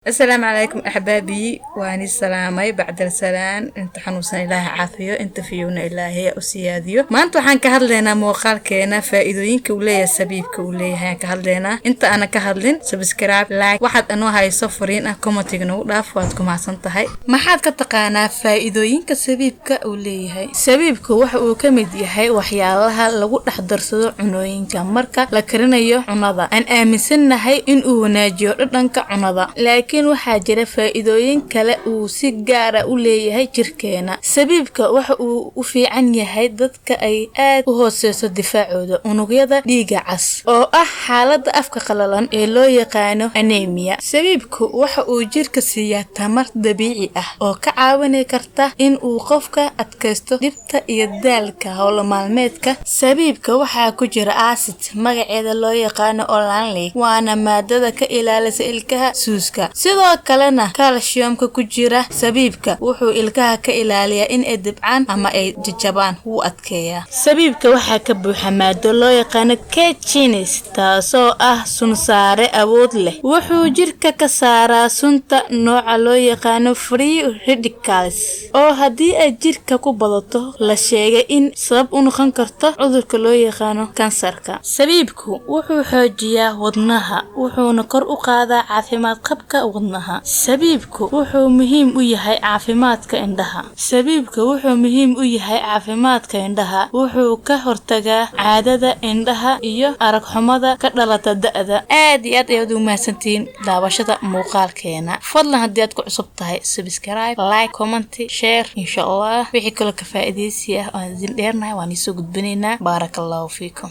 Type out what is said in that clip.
السلام عليكم أحبابي واني السلامي بعد السلام انت حنوسن إله عافية انت فيونا إلهي أسياديو ما انتو حان كهدلنا موقالكينا فائدوين كولية سبيب كولية هان كهدلنا انت أنا كهدلين سبسكرايب لايك واحد أنو هاي صفرين كومنتيغنو دافواتكم عسان تهي ما حاد كتقانا فائدوين كسبيب كولية هاي سبيبك وحو كميد يهي وحيالها لغو نحضرسدو عنوين كمركا لكرينيو عنادا أن آمسنا هاي إنو ناجيو ردنك عنادا لكن waxaa jira faa'iidooyin kale uu si gaar ah u leeyahay jirkeena sabiibka waxa uu u fiican yahay dadka ay aad u hooseyso difaacooda unugyada dhiiga cas oo ah xaaladda afka qalalan ee loo yaqaan anemia sabiibku waxa uu jirka siiyaa tamar dabiici ah oo ka caawin karta in uu qofka adkaysto dhibta iyo daalka hawl maalmeedka sabiibka waxa ku jira acid magaceeda loo yaqaan olanleic waana maadada ka ilaalisa ilkaha suuska sidoo kalena calciumka ku jira sabiibka wuxuu ilkaha ka ilaaliyaa in ay dibcaan ama ay jajabaan uu adkeeyaa sabiibka waxa ka buuxa maado loo yaqaan catechins taasoo ah sun saare awood leh wuxuu jirka ka saaraa sunta nooca loo yaqaan free radicals oo hadii ay jirka ku badato la sheegay in sabab u noqon karto cudurka loo yaqaan kansarka sabiibku wuxuu xoojiyaa wadnaha wuxuuna kor u qaadaa caafimaad qabka wadnaha sabiibku wuxuu muhiim u yahay caafimaadka indhaha sabiibku wuxuu muhiim u yahay caafimaadka indhaha wuxuu ka hortagaa caadada indhaha iyo arag xumada ka dhalata da'da aad iyo aad ayaad u mahadsantiin daawashada muuqaalkeena fadlan haddii aad ku cusub tahay subscribe like comment share insha Allah wixii kale ka faa'iideysi ah oo idin dheernahay waan isoo gudbinaynaa barakallahu fiikum